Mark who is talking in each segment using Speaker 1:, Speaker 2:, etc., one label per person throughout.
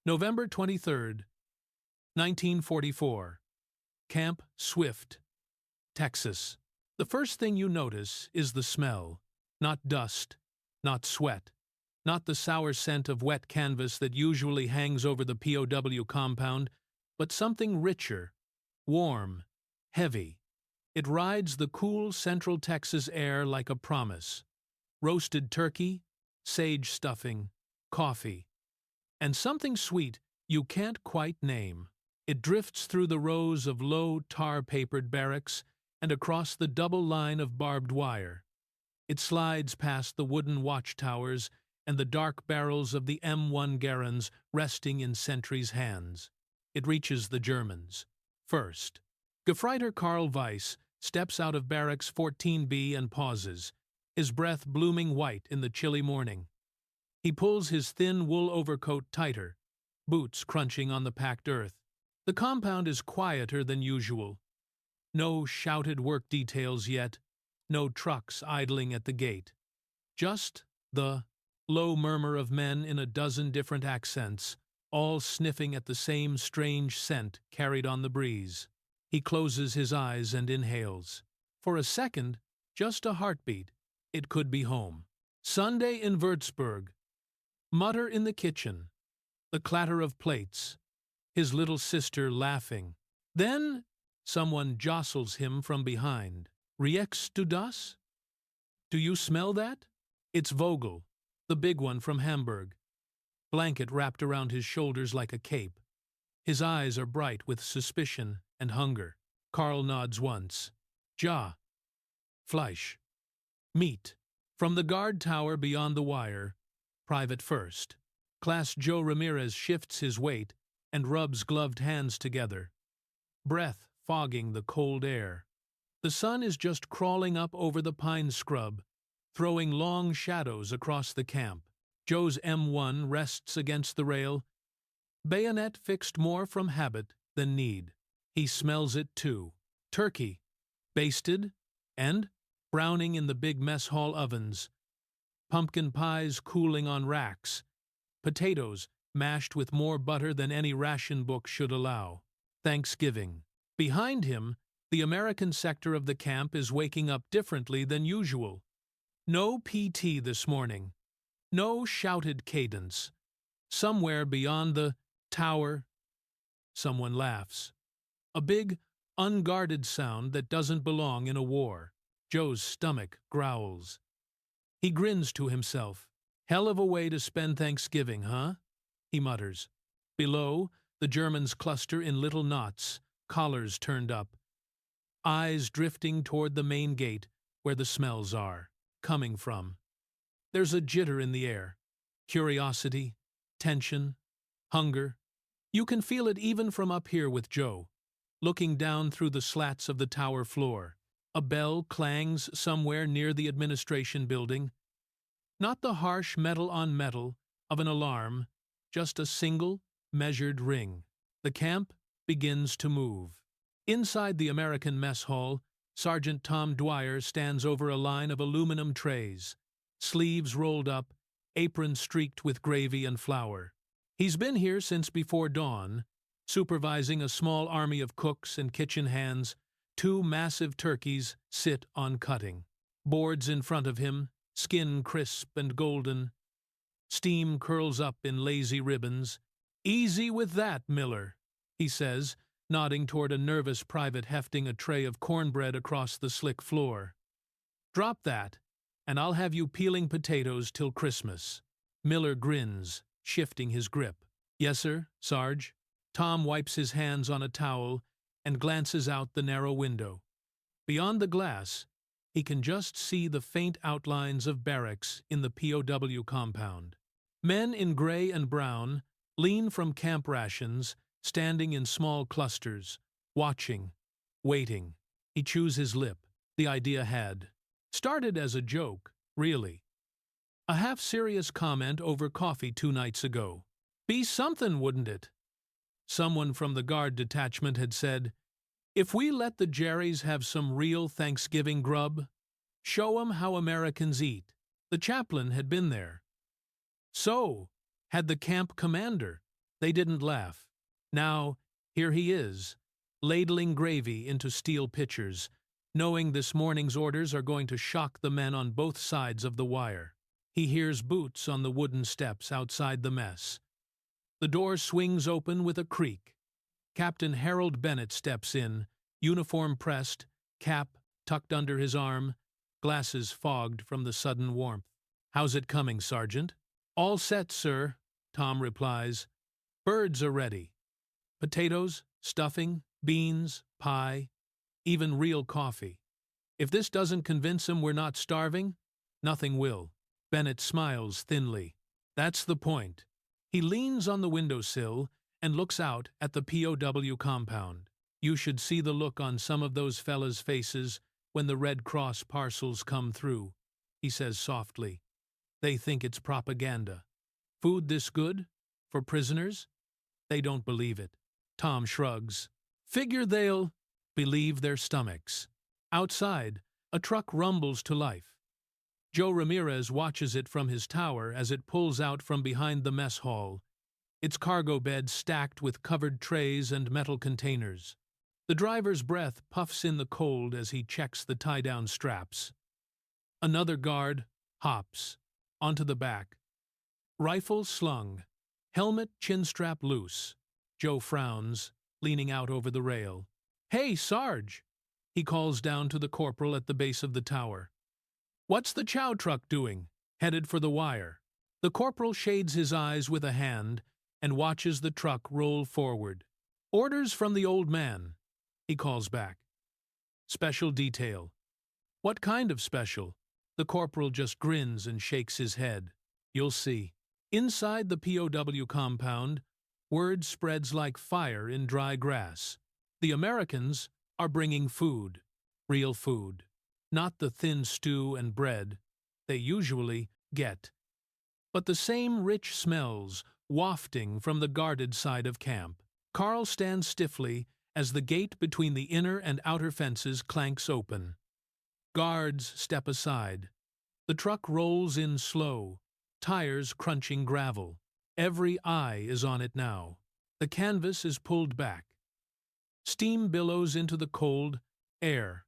Speaker 1: November 23rd, 1944. Camp Swift, Texas. The first thing you notice is the smell. Not dust, not sweat, not the sour scent of wet canvas that usually hangs over the POW compound, but something richer, warm, heavy. It rides the cool Central Texas air like a promise. Roasted turkey, sage stuffing, coffee, and something sweet you can't quite name. It drifts through the rows of low, tar-papered barracks and across the double line of barbed wire. It slides past the wooden watchtowers and the dark barrels of the M1 Garons resting in sentries' hands. It reaches the Germans. First, Gefreiter Karl Weiss steps out of Barracks 14B and pauses, his breath blooming white in the chilly morning. He pulls his thin wool overcoat tighter, boots crunching on the packed earth. The compound is quieter than usual. No shouted work details yet, no trucks idling at the gate. Just the low murmur of men in a dozen different accents, all sniffing at the same strange scent carried on the breeze. He closes his eyes and inhales. For a second, just a heartbeat. It could be home. Sunday in Würzburg. Mutter in the kitchen. The clatter of plates. His little sister laughing. Then someone jostles him from behind. Riechst du das? Do you smell that? It's Vogel, the big one from Hamburg. Blanket wrapped around his shoulders like a cape. His eyes are bright with suspicion and hunger. Karl nods once. Ja. Fleisch. Meat. From the guard tower beyond the wire, Private First. Class Joe Ramirez shifts his weight and rubs gloved hands together. Breath fogging the cold air. The sun is just crawling up over the pine scrub, throwing long shadows across the camp. Joe's M1 rests against the rail, bayonet fixed more from habit than need. He smells it too. Turkey, basted, and browning in the big mess hall ovens. Pumpkin pies cooling on racks. Potatoes mashed with more butter than any ration book should allow. Thanksgiving. Behind him, the American sector of the camp is waking up differently than usual. No PT this morning. No shouted cadence. Somewhere beyond the tower, someone laughs. A big, unguarded sound that doesn't belong in a war. Joe's stomach growls. He grins to himself. Hell of a way to spend Thanksgiving, huh? He mutters. Below, the Germans cluster in little knots, collars turned up. Eyes drifting toward the main gate where the smells are coming from. There's a jitter in the air. Curiosity, tension, hunger. You can feel it even from up here with Joe, looking down through the slats of the tower floor. A bell clangs somewhere near the administration building. Not the harsh metal on metal of an alarm, just a single, measured ring. The camp begins to move. Inside the American mess hall, Sergeant Tom Dwyer stands over a line of aluminum trays, sleeves rolled up, apron streaked with gravy and flour. He's been here since before dawn, supervising a small army of cooks and kitchen hands. 2 massive turkeys sit on cutting. Boards in front of him, skin crisp and golden. Steam curls up in lazy ribbons. Easy with that, Miller, he says, nodding toward a nervous private hefting a tray of cornbread across the slick floor. Drop that, and I'll have you peeling potatoes till Christmas. Miller grins, shifting his grip. Yes, sir, Sarge. Tom wipes his hands on a towel and glances out the narrow window. Beyond the glass, he can just see the faint outlines of barracks in the POW compound. Men in gray and brown, lean from camp rations, standing in small clusters, watching, waiting. He chews his lip. The idea had started as a joke, really. A half-serious comment over coffee 2 nights ago. Be something, wouldn't it? Someone from the guard detachment had said, if we let the Jerrys have some real Thanksgiving grub, show 'em how Americans eat. The chaplain had been there. So had the camp commander. They didn't laugh. Now, here he is, ladling gravy into steel pitchers, knowing this morning's orders are going to shock the men on both sides of the wire. He hears boots on the wooden steps outside the mess. The door swings open with a creak. Captain Harold Bennett steps in, uniform pressed, cap tucked under his arm, glasses fogged from the sudden warmth. "How's it coming, Sergeant?" "All set, sir," Tom replies. "Birds are ready. Potatoes, stuffing, beans, pie, even real coffee. If this doesn't convince him we're not starving, nothing will." Bennett smiles thinly. "That's the point." He leans on the windowsill and looks out at the POW compound. "You should see the look on some of those fellas' faces when the Red Cross parcels come through," he says softly. "They think it's propaganda. Food this good? For prisoners? They don't believe it." Tom shrugs. "Figure they'll believe their stomachs." Outside, a truck rumbles to life. Joe Ramirez watches it from his tower as it pulls out from behind the mess hall, its cargo bed stacked with covered trays and metal containers. The driver's breath puffs in the cold as he checks the tie-down straps. Another guard hops onto the back. Rifle slung, helmet chinstrap loose. Joe frowns, leaning out over the rail. "Hey, Sarge!" he calls down to the corporal at the base of the tower. "What's the chow truck doing?" "Headed for the wire." The corporal shades his eyes with a hand and watches the truck roll forward. "Orders from the old man," he calls back. "Special detail." "What kind of special?" The corporal just grins and shakes his head. "You'll see." Inside the POW compound, word spreads like fire in dry grass. The Americans are bringing food. Real food. Not the thin stew and bread they usually get, but the same rich smells wafting from the guarded side of camp. Carl stands stiffly as the gate between the inner and outer fences clanks open. Guards step aside. The truck rolls in slow, tires crunching gravel. Every eye is on it now. The canvas is pulled back. Steam billows into the cold air.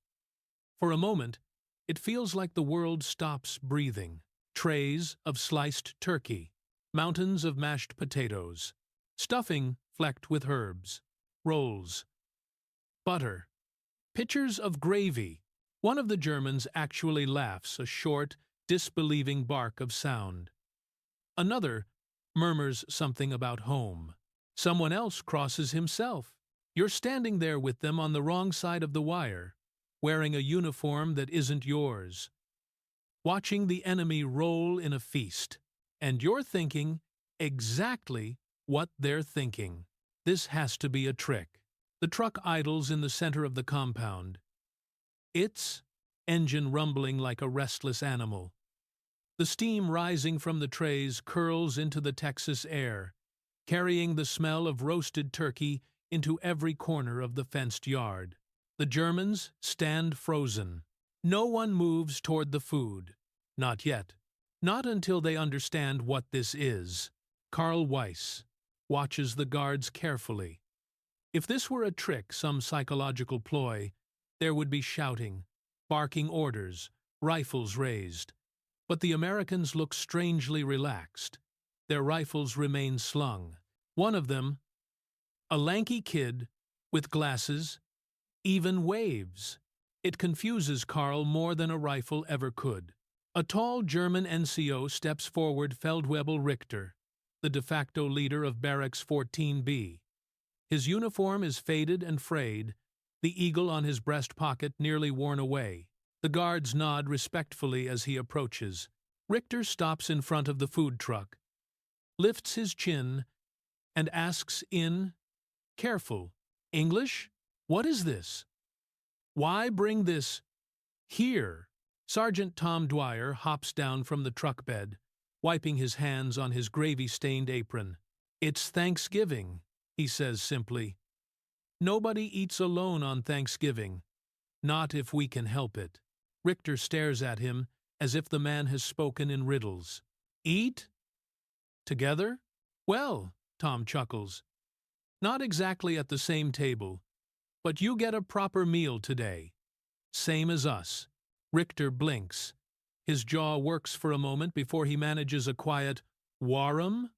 Speaker 1: For a moment, it feels like the world stops breathing. Trays of sliced turkey, mountains of mashed potatoes, stuffing flecked with herbs, rolls, butter, pitchers of gravy. One of the Germans actually laughs a short, disbelieving bark of sound. Another murmurs something about home. Someone else crosses himself. You're standing there with them on the wrong side of the wire, wearing a uniform that isn't yours, watching the enemy roll in a feast, and you're thinking exactly what they're thinking. This has to be a trick. The truck idles in the center of the compound. Its engine rumbling like a restless animal. The steam rising from the trays curls into the Texas air, carrying the smell of roasted turkey into every corner of the fenced yard. The Germans stand frozen. No one moves toward the food. Not yet. Not until they understand what this is. Carl Weiss watches the guards carefully. If this were a trick, some psychological ploy, there would be shouting, barking orders, rifles raised. But the Americans look strangely relaxed. Their rifles remain slung. One of them, a lanky kid with glasses, even waves. It confuses Carl more than a rifle ever could. A tall German NCO steps forward, Feldwebel Richter, the de facto leader of Barracks 14B. His uniform is faded and frayed, the eagle on his breast pocket nearly worn away. The guards nod respectfully as he approaches. Richter stops in front of the food truck, lifts his chin, and asks in careful English, "What is this? Why bring this here?" Sergeant Tom Dwyer hops down from the truck bed, wiping his hands on his gravy-stained apron. "It's Thanksgiving," he says simply. "Nobody eats alone on Thanksgiving. Not if we can help it." Richter stares at him as if the man has spoken in riddles. "Eat? Together? Well, Tom chuckles. Not exactly at the same table, but you get a proper meal today. Same as us. Richter blinks. His jaw works for a moment before he manages a quiet, "Warrum?"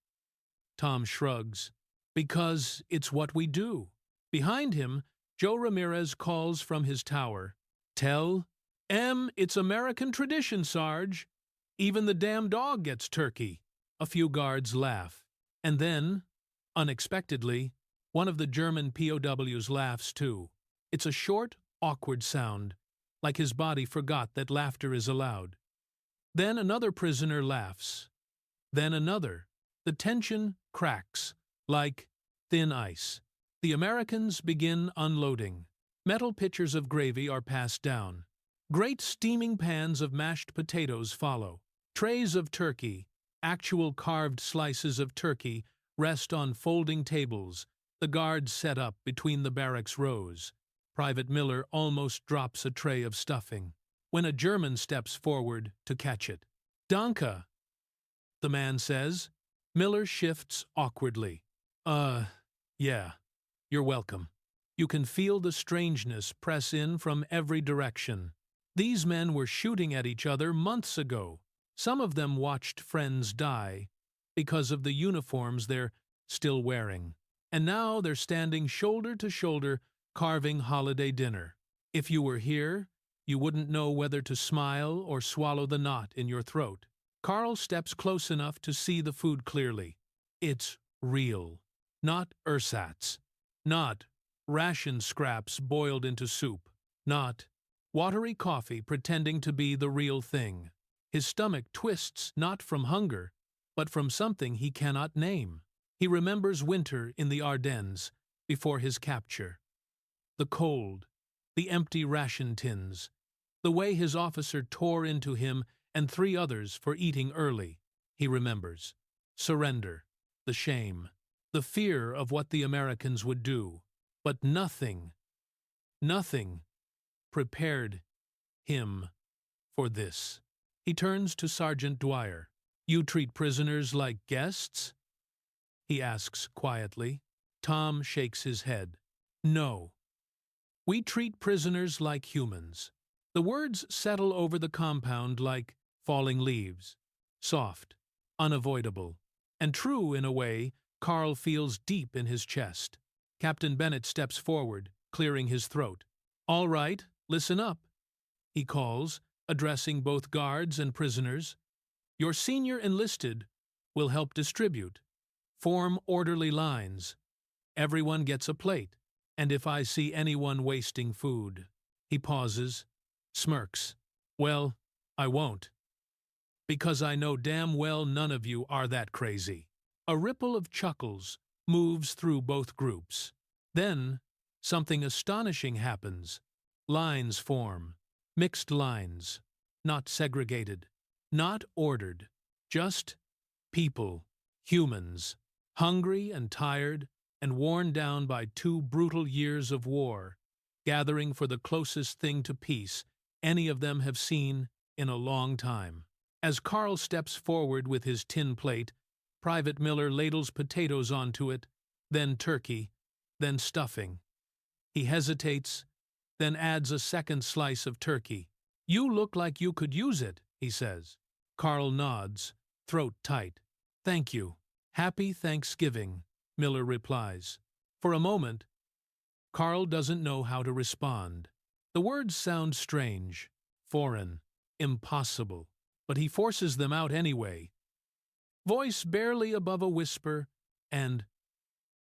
Speaker 1: Tom shrugs. Because it's what we do. Behind him, Joe Ramirez calls from his tower. Tell it's American tradition, Sarge. Even the damn dog gets turkey. A few guards laugh. And then, unexpectedly, one of the German POWs laughs too. It's a short, awkward sound, like his body forgot that laughter is allowed. Then another prisoner laughs. Then another. The tension cracks, like thin ice. The Americans begin unloading. Metal pitchers of gravy are passed down. Great steaming pans of mashed potatoes follow. Trays of turkey, actual carved slices of turkey, rest on folding tables, the guards set up between the barracks rows. Private Miller almost drops a tray of stuffing, when a German steps forward to catch it. "Danke," the man says. Miller shifts awkwardly. Yeah, you're welcome." You can feel the strangeness press in from every direction. These men were shooting at each other months ago. Some of them watched friends die because of the uniforms they're still wearing. And now they're standing shoulder to shoulder carving holiday dinner. If you were here, you wouldn't know whether to smile or swallow the knot in your throat. Carl steps close enough to see the food clearly. It's real. Not ersatz. Not ration scraps boiled into soup. Not watery coffee pretending to be the real thing. His stomach twists not from hunger, but from something he cannot name. He remembers winter in the Ardennes before his capture. The cold, the empty ration tins, the way his officer tore into him and 3 others for eating early, he remembers. Surrender, the shame, the fear of what the Americans would do. But nothing prepared him for this. He turns to Sergeant Dwyer. "You treat prisoners like guests?" he asks quietly. Tom shakes his head. "No. We treat prisoners like humans." The words settle over the compound like falling leaves. Soft, unavoidable, and true in a way Carl feels deep in his chest. Captain Bennett steps forward, clearing his throat. "All right, listen up," he calls, addressing both guards and prisoners. "Your senior enlisted will help distribute. Form orderly lines. Everyone gets a plate, and if I see anyone wasting food..." He pauses, smirks. "Well, I won't. Because I know damn well none of you are that crazy." A ripple of chuckles moves through both groups. Then, something astonishing happens. Lines form. Mixed lines. Not segregated. Not ordered. Just people. Humans. Hungry and tired and worn down by 2 brutal years of war, gathering for the closest thing to peace any of them have seen in a long time. As Carl steps forward with his tin plate, Private Miller ladles potatoes onto it, then turkey, then stuffing. He hesitates, then adds a second slice of turkey. "You look like you could use it," he says. Carl nods, throat tight. "Thank you. Happy Thanksgiving," Miller replies. For a moment, Carl doesn't know how to respond. The words sound strange, foreign, impossible, but he forces them out anyway. Voice barely above a whisper, and,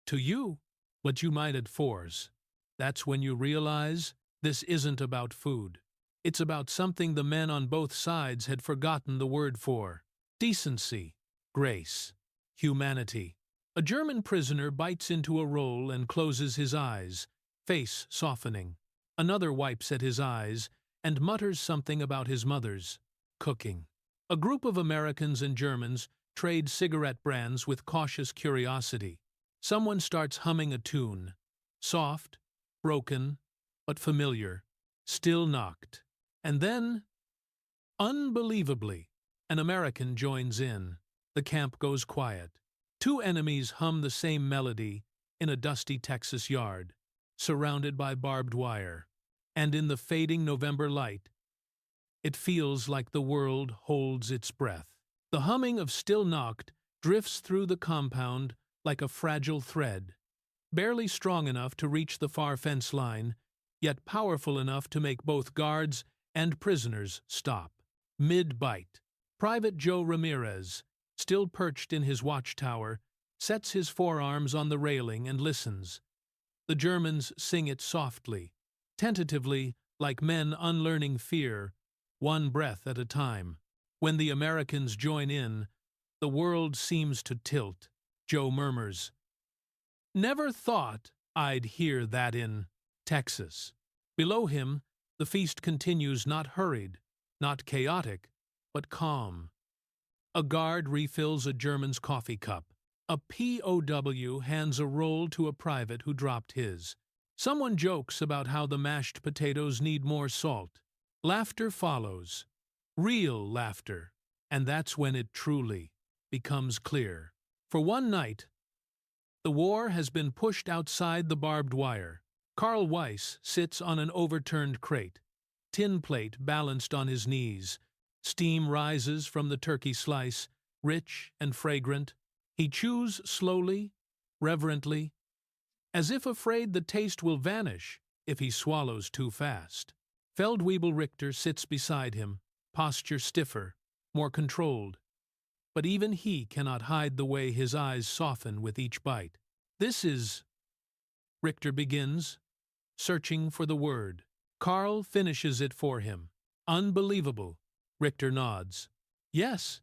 Speaker 1: "To you, but you might at 4s. That's when you realize this isn't about food. It's about something the men on both sides had forgotten the word for. Decency, grace, humanity. A German prisoner bites into a roll and closes his eyes, face softening. Another wipes at his eyes and mutters something about his mother's cooking. A group of Americans and Germans trade cigarette brands with cautious curiosity. Someone starts humming a tune. Soft, broken, but familiar, still knocked. And then, unbelievably, an American joins in. The camp goes quiet. Two enemies hum the same melody in a dusty Texas yard, surrounded by barbed wire, and in the fading November light, it feels like the world holds its breath. The humming of Still Knocked drifts through the compound like a fragile thread, barely strong enough to reach the far fence line, yet powerful enough to make both guards and prisoners stop. Mid-bite, Private Joe Ramirez, still perched in his watchtower, sets his forearms on the railing and listens. The Germans sing it softly, tentatively, like men unlearning fear, one breath at a time. When the Americans join in, the world seems to tilt. Joe murmurs, "Never thought I'd hear that in Texas." Below him, the feast continues, not hurried, not chaotic, but calm. A guard refills a German's coffee cup. A POW hands a roll to a private who dropped his. Someone jokes about how the mashed potatoes need more salt. Laughter follows. Real laughter. And that's when it truly becomes clear. For one night, the war has been pushed outside the barbed wire. Carl Weiss sits on an overturned crate, tin plate balanced on his knees. Steam rises from the turkey slice, rich and fragrant. He chews slowly, reverently, as if afraid the taste will vanish if he swallows too fast. Feldwebel Richter sits beside him, posture stiffer, more controlled. But even he cannot hide the way his eyes soften with each bite. "This is—" Richter begins, searching for the word. Carl finishes it for him. "Unbelievable." Richter nods. "Yes,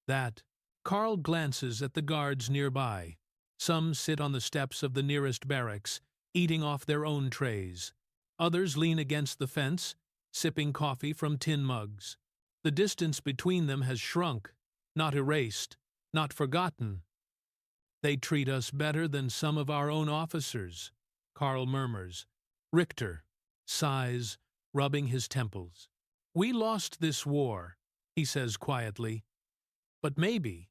Speaker 1: that." Carl glances at the guards nearby. Some sit on the steps of the nearest barracks, eating off their own trays. Others lean against the fence, sipping coffee from tin mugs. The distance between them has shrunk, not erased, not forgotten. "They treat us better than some of our own officers," Carl murmurs. Richter sighs, rubbing his temples. "We lost this war," he says quietly. "But maybe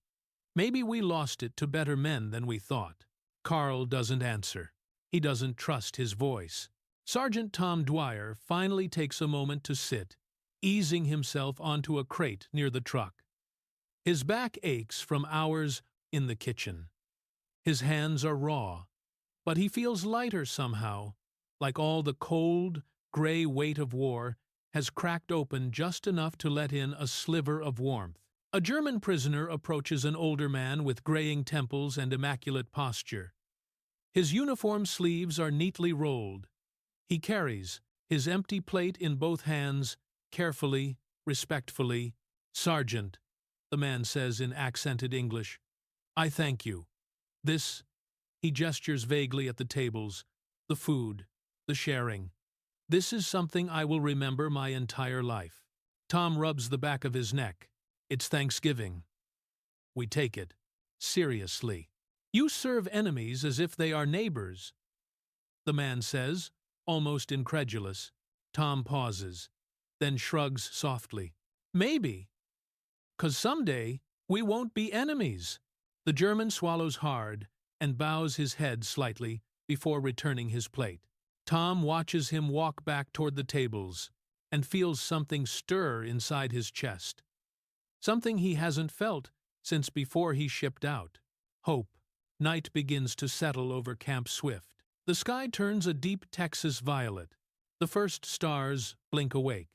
Speaker 1: we lost it to better men than we thought." Carl doesn't answer. He doesn't trust his voice. Sergeant Tom Dwyer finally takes a moment to sit, easing himself onto a crate near the truck. His back aches from hours in the kitchen. His hands are raw, but he feels lighter somehow, like all the cold, gray weight of war has cracked open just enough to let in a sliver of warmth. A German prisoner approaches an older man with graying temples and immaculate posture. His uniform sleeves are neatly rolled. He carries his empty plate in both hands, carefully, respectfully. "Sergeant," the man says in accented English, "I thank you. This—" he gestures vaguely at the tables, the food, the sharing. "This is something I will remember my entire life." Tom rubs the back of his neck. "It's Thanksgiving." We take it seriously. "You serve enemies as if they are neighbors," the man says, almost incredulous. Tom pauses, then shrugs softly. "Maybe. 'Cause someday we won't be enemies." The German swallows hard and bows his head slightly before returning his plate. Tom watches him walk back toward the tables and feels something stir inside his chest. Something he hasn't felt since before he shipped out. Hope. Night begins to settle over Camp Swift. The sky turns a deep Texas violet. The first stars blink awake.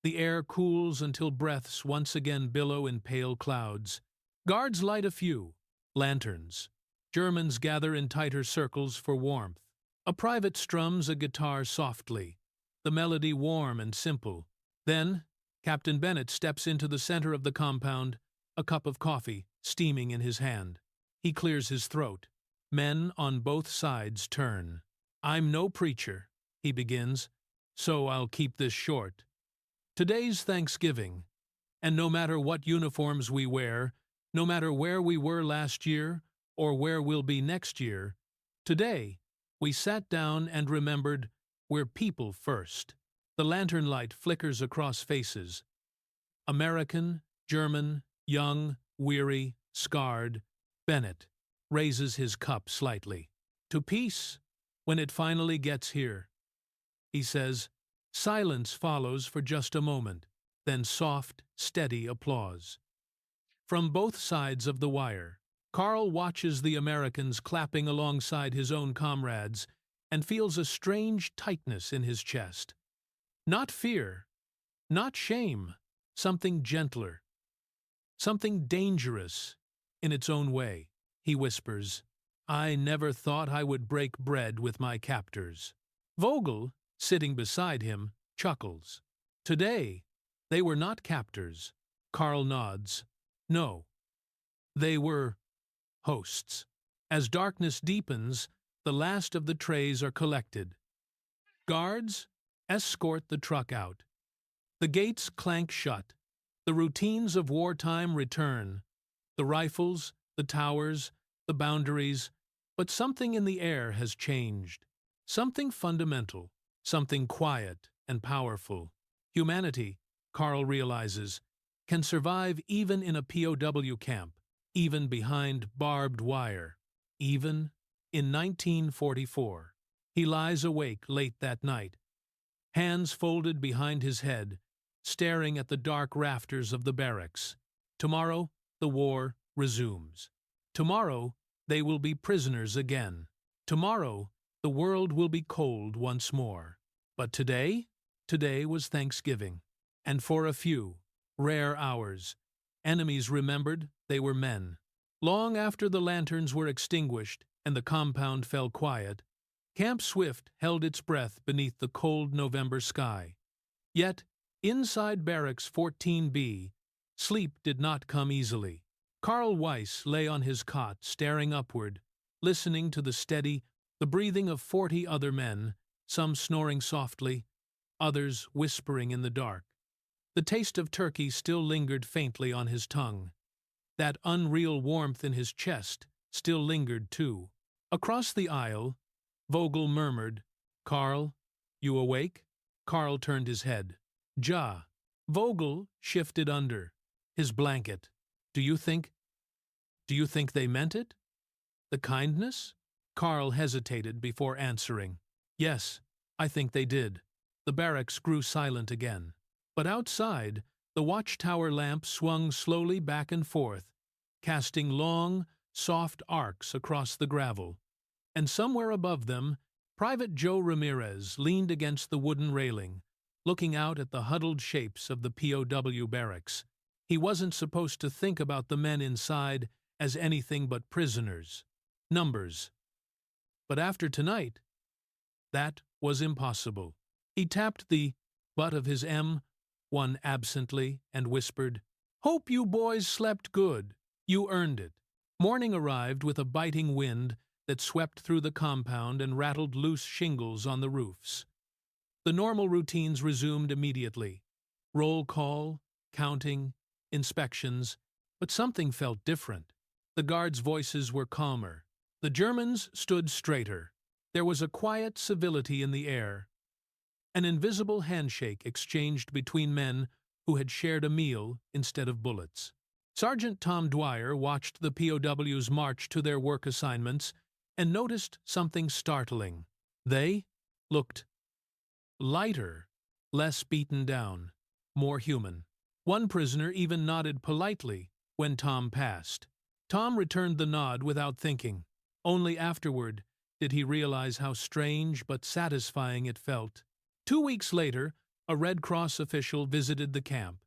Speaker 1: The air cools until breaths once again billow in pale clouds. Guards light a few lanterns. Germans gather in tighter circles for warmth. A private strums a guitar softly, the melody warm and simple. Then Captain Bennett steps into the center of the compound, a cup of coffee steaming in his hand. He clears his throat. Men on both sides turn. "I'm no preacher," he begins, "so I'll keep this short. Today's Thanksgiving, and no matter what uniforms we wear, no matter where we were last year or where we'll be next year, today we sat down and remembered we're people first." The lantern light flickers across faces. American, German, young, weary, scarred. Bennett raises his cup slightly. To peace, when it finally gets here, he says. Silence follows for just a moment, then soft, steady applause. From both sides of the wire, Carl watches the Americans clapping alongside his own comrades and feels a strange tightness in his chest. Not fear, not shame, something gentler, something dangerous in its own way. He whispers, I never thought I would break bread with my captors. Vogel, sitting beside him, chuckles. Today, they were not captors. Carl nods. No, they were hosts. As darkness deepens, the last of the trays are collected. Guards escort the truck out. The gates clank shut. The routines of wartime return. The rifles, the towers, the boundaries, but something in the air has changed. Something fundamental, something quiet and powerful. Humanity, Carl realizes, can survive even in a POW camp, even behind barbed wire, even in 1944. He lies awake late that night, hands folded behind his head, staring at the dark rafters of the barracks. Tomorrow, the war resumes. Tomorrow, they will be prisoners again. Tomorrow, the world will be cold once more. But today was Thanksgiving. And for a few, rare hours, enemies remembered they were men. Long after the lanterns were extinguished and the compound fell quiet, Camp Swift held its breath beneath the cold November sky. Yet, inside Barracks 14B, sleep did not come easily. Carl Weiss lay on his cot, staring upward, listening to the breathing of 40 other men, some snoring softly, others whispering in the dark. The taste of turkey still lingered faintly on his tongue. That unreal warmth in his chest still lingered too. Across the aisle, Vogel murmured, Carl, you awake? Carl turned his head. Ja. Vogel shifted under his blanket. Do you think they meant it? The kindness? Carl hesitated before answering. Yes, I think they did. The barracks grew silent again. But outside, the watchtower lamp swung slowly back and forth, casting long, soft arcs across the gravel. And somewhere above them, Private Joe Ramirez leaned against the wooden railing, looking out at the huddled shapes of the POW barracks. He wasn't supposed to think about the men inside as anything but prisoners, numbers. But after tonight, that was impossible. He tapped the butt of his M1 absently and whispered, Hope you boys slept good. You earned it. Morning arrived with a biting wind that swept through the compound and rattled loose shingles on the roofs. The normal routines resumed immediately. Roll call, counting, inspections, but something felt different. The guards' voices were calmer. The Germans stood straighter. There was a quiet civility in the air. An invisible handshake exchanged between men who had shared a meal instead of bullets. Sergeant Tom Dwyer watched the POWs march to their work assignments and noticed something startling. They looked lighter, less beaten down, more human. One prisoner even nodded politely when Tom passed. Tom returned the nod without thinking. Only afterward did he realize how strange but satisfying it felt. 2 weeks later, a Red Cross official visited the camp.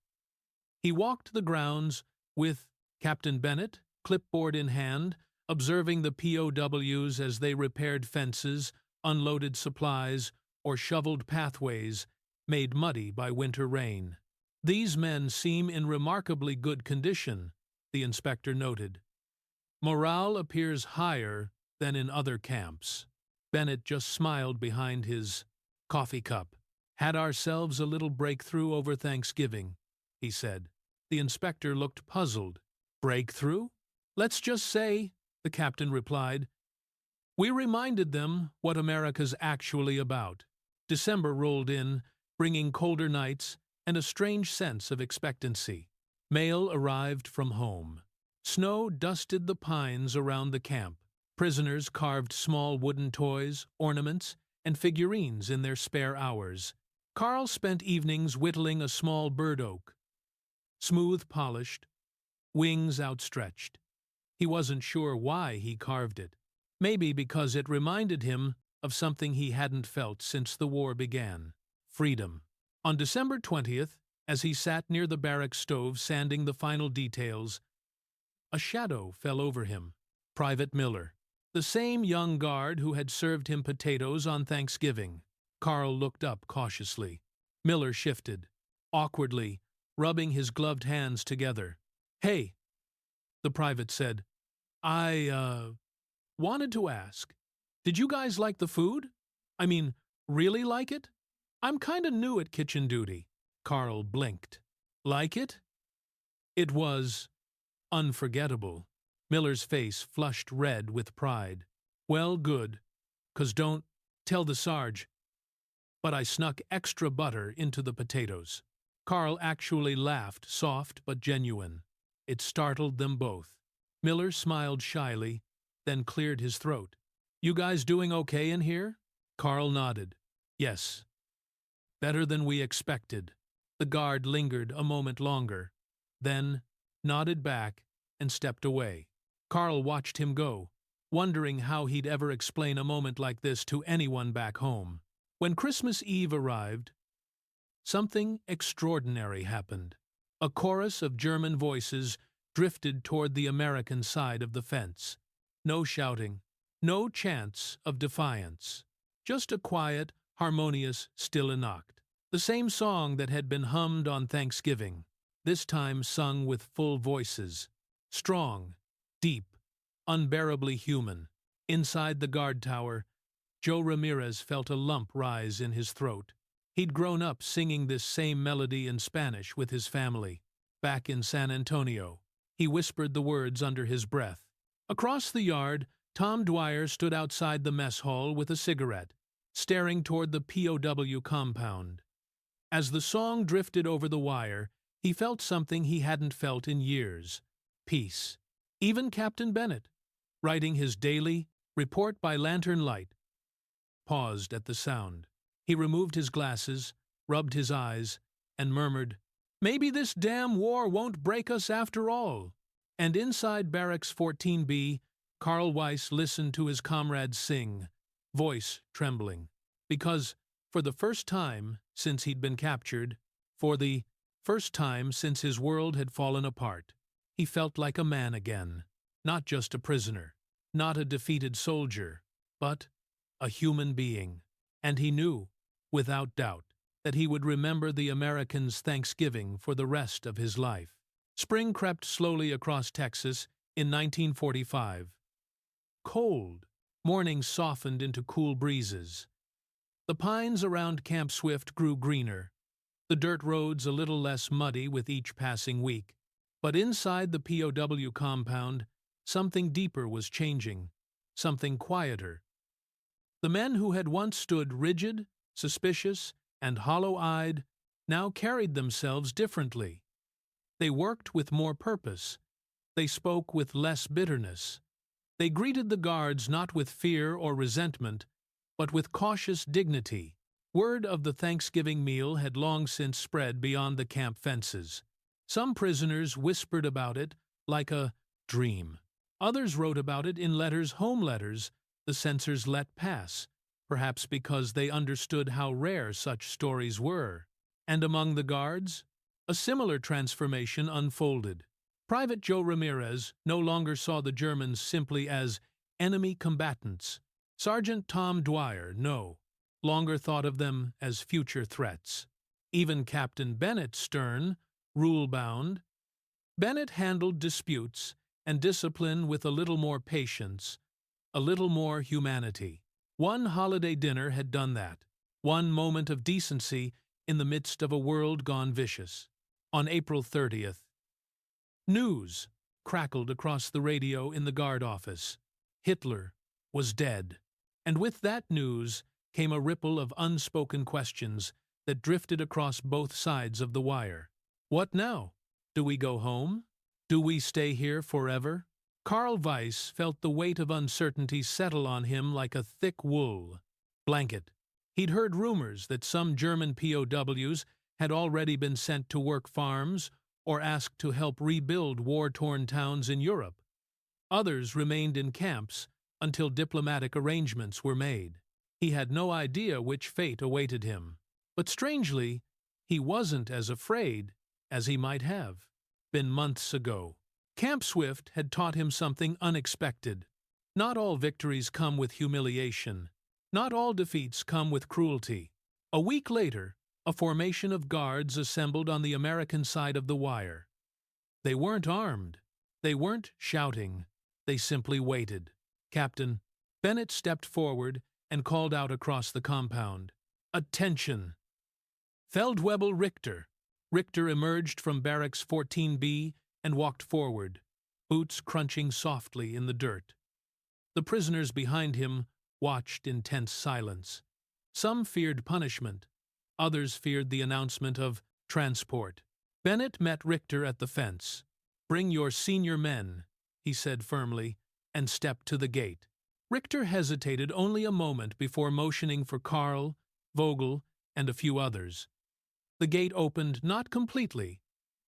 Speaker 1: He walked the grounds with Captain Bennett, clipboard in hand, observing the POWs as they repaired fences, unloaded supplies, or shoveled pathways made muddy by winter rain. These men seem in remarkably good condition, the inspector noted. Morale appears higher than in other camps. Bennett just smiled behind his coffee cup. Had ourselves a little breakthrough over Thanksgiving, he said. The inspector looked puzzled. Breakthrough? Let's just say, the captain replied. We reminded them what America's actually about. December rolled in, bringing colder nights and a strange sense of expectancy. Mail arrived from home. Snow dusted the pines around the camp. Prisoners carved small wooden toys, ornaments, and figurines in their spare hours. Carl spent evenings whittling a small bird oak, smooth polished, wings outstretched. He wasn't sure why he carved it. Maybe because it reminded him of something he hadn't felt since the war began: freedom. On December 20th, as he sat near the barrack stove sanding the final details, a shadow fell over him. Private Miller, the same young guard who had served him potatoes on Thanksgiving. Carl looked up cautiously. Miller shifted, awkwardly, rubbing his gloved hands together. "Hey," the private said. "I, wanted to ask, did you guys like the food? I mean, really like it? I'm kinda new at kitchen duty." Carl blinked. Like it? It was unforgettable. Miller's face flushed red with pride. "Well, good, 'cause don't tell the Sarge, but I snuck extra butter into the potatoes." Carl actually laughed, soft but genuine. It startled them both. Miller smiled shyly, then cleared his throat. "You guys doing okay in here?" Carl nodded. "Yes. Better than we expected." The guard lingered a moment longer, then nodded back and stepped away. Carl watched him go, wondering how he'd ever explain a moment like this to anyone back home. When Christmas Eve arrived, something extraordinary happened. A chorus of German voices drifted toward the American side of the fence. No shouting, no chants of defiance. Just a quiet, harmonious Stille Nacht. The same song that had been hummed on Thanksgiving, this time sung with full voices. Strong, deep, unbearably human. Inside the guard tower, Joe Ramirez felt a lump rise in his throat. He'd grown up singing this same melody in Spanish with his family. Back in San Antonio, he whispered the words under his breath. Across the yard, Tom Dwyer stood outside the mess hall with a cigarette, staring toward the POW compound. As the song drifted over the wire, he felt something he hadn't felt in years: peace. Even Captain Bennett, writing his daily report by lantern light, paused at the sound. He removed his glasses, rubbed his eyes, and murmured, "Maybe this damn war won't break us after all." And inside Barracks 14B, Carl Weiss listened to his comrades sing, voice trembling, because for the first time since he'd been captured, for the first time since his world had fallen apart, he felt like a man again, not just a prisoner, not a defeated soldier, but a human being. And he knew, without doubt, that he would remember the Americans' Thanksgiving for the rest of his life. Spring crept slowly across Texas in 1945. Cold, mornings softened into cool breezes. The pines around Camp Swift grew greener, the dirt roads a little less muddy with each passing week. But inside the POW compound, something deeper was changing, something quieter. The men who had once stood rigid, suspicious, and hollow-eyed now carried themselves differently. They worked with more purpose. They spoke with less bitterness. They greeted the guards not with fear or resentment, but with cautious dignity. Word of the Thanksgiving meal had long since spread beyond the camp fences. Some prisoners whispered about it like a dream. Others wrote about it in letters, home letters, the censors let pass, perhaps because they understood how rare such stories were. And among the guards, a similar transformation unfolded. Private Joe Ramirez no longer saw the Germans simply as enemy combatants. Sergeant Tom Dwyer, no longer thought of them as future threats. Even Captain Bennett, stern, rule-bound. Bennett handled disputes and discipline with a little more patience, a little more humanity. One holiday dinner had done that. One moment of decency in the midst of a world gone vicious. On April 30th, news crackled across the radio in the guard office. Hitler was dead. And with that news came a ripple of unspoken questions that drifted across both sides of the wire. What now? Do we go home? Do we stay here forever? Karl Weiss felt the weight of uncertainty settle on him like a thick wool blanket. He'd heard rumors that some German POWs had already been sent to work farms or asked to help rebuild war-torn towns in Europe. Others remained in camps until diplomatic arrangements were made. He had no idea which fate awaited him. But strangely, he wasn't as afraid as he might have been months ago. Camp Swift had taught him something unexpected. Not all victories come with humiliation. Not all defeats come with cruelty. A week later, a formation of guards assembled on the American side of the wire. They weren't armed. They weren't shouting. They simply waited. Captain Bennett stepped forward and called out across the compound. "Attention!" Feldwebel Richter. Richter emerged from Barracks 14B and walked forward, boots crunching softly in the dirt. The prisoners behind him watched in tense silence. Some feared punishment. Others feared the announcement of transport. Bennett met Richter at the fence. "Bring your senior men," he said firmly, and stepped to the gate. Richter hesitated only a moment before motioning for Karl, Vogel, and a few others. The gate opened not completely,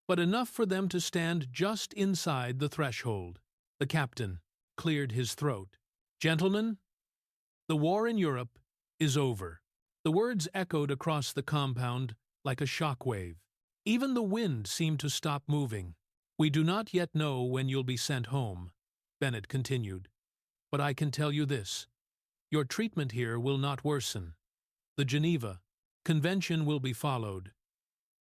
Speaker 1: but enough for them to stand just inside the threshold. The captain cleared his throat. "Gentlemen, the war in Europe is over." The words echoed across the compound like a shockwave. Even the wind seemed to stop moving. "We do not yet know when you'll be sent home," Bennett continued. "But I can tell you this. Your treatment here will not worsen. The Geneva Convention will be followed.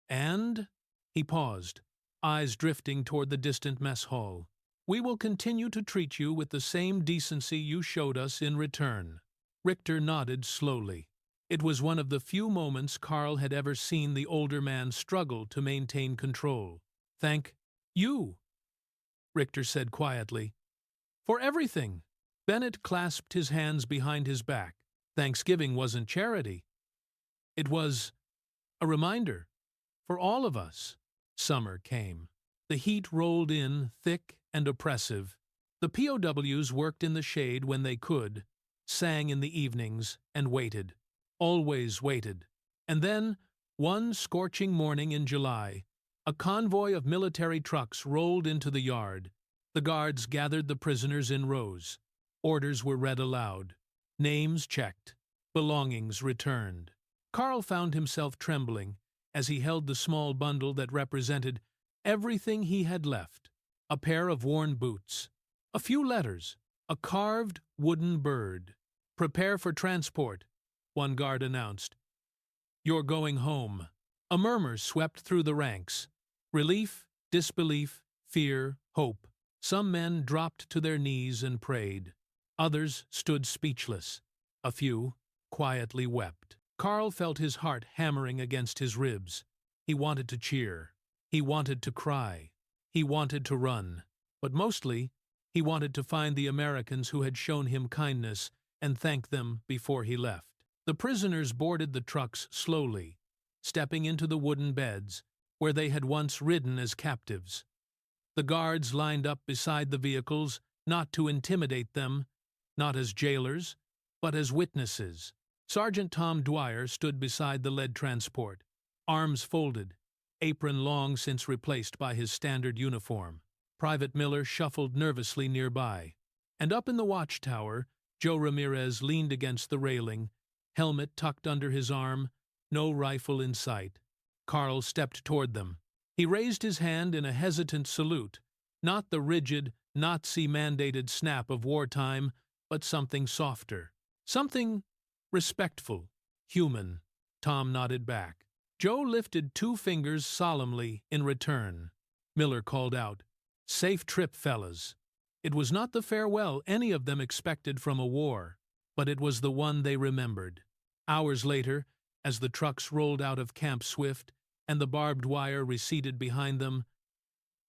Speaker 1: And," he paused, eyes drifting toward the distant mess hall, "we will continue to treat you with the same decency you showed us in return." Richter nodded slowly. It was one of the few moments Karl had ever seen the older man struggle to maintain control. "Thank you," Richter said quietly. "For everything." Bennett clasped his hands behind his back. Thanksgiving wasn't charity. It was a reminder. For all of us. Summer came. The heat rolled in, thick and oppressive. The POWs worked in the shade when they could, sang in the evenings, and waited. Always waited. And then, one scorching morning in July, a convoy of military trucks rolled into the yard. The guards gathered the prisoners in rows. Orders were read aloud. Names checked. Belongings returned. Karl found himself trembling as he held the small bundle that represented everything he had left: a pair of worn boots, a few letters, a carved wooden bird. "Prepare for transport," one guard announced. "You're going home." A murmur swept through the ranks. Relief, disbelief, fear, hope. Some men dropped to their knees and prayed. Others stood speechless. A few quietly wept. Karl felt his heart hammering against his ribs. He wanted to cheer. He wanted to cry. He wanted to run. But mostly, he wanted to find the Americans who had shown him kindness and thank them before he left. The prisoners boarded the trucks slowly, stepping into the wooden beds where they had once ridden as captives. The guards lined up beside the vehicles, not to intimidate them, not as jailers, but as witnesses. Sergeant Tom Dwyer stood beside the lead transport, arms folded, apron long since replaced by his standard uniform. Private Miller shuffled nervously nearby. And up in the watchtower, Joe Ramirez leaned against the railing, helmet tucked under his arm, no rifle in sight. Karl stepped toward them. He raised his hand in a hesitant salute, not the rigid, Nazi-mandated snap of wartime, but something softer. Something respectful, human. Tom nodded back. Joe lifted 2 fingers solemnly in return. Miller called out, "Safe trip, fellas." It was not the farewell any of them expected from a war, but it was the one they remembered. Hours later, as the trucks rolled out of Camp Swift and the barbed wire receded behind them,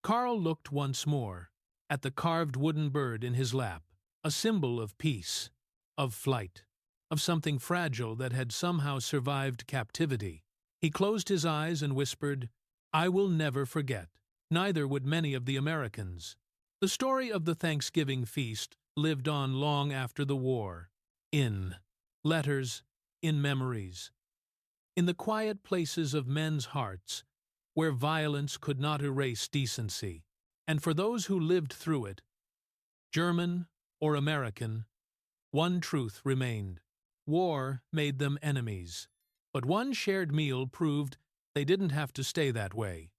Speaker 1: Karl looked once more at the carved wooden bird in his lap, a symbol of peace, of flight, of something fragile that had somehow survived captivity. He closed his eyes and whispered, "I will never forget. Neither would many of the Americans. The story of the Thanksgiving feast lived on long after the war. In letters, in memories, in the quiet places of men's hearts, where violence could not erase decency. And for those who lived through it, German or American, one truth remained. War made them enemies. But one shared meal proved they didn't have to stay that way.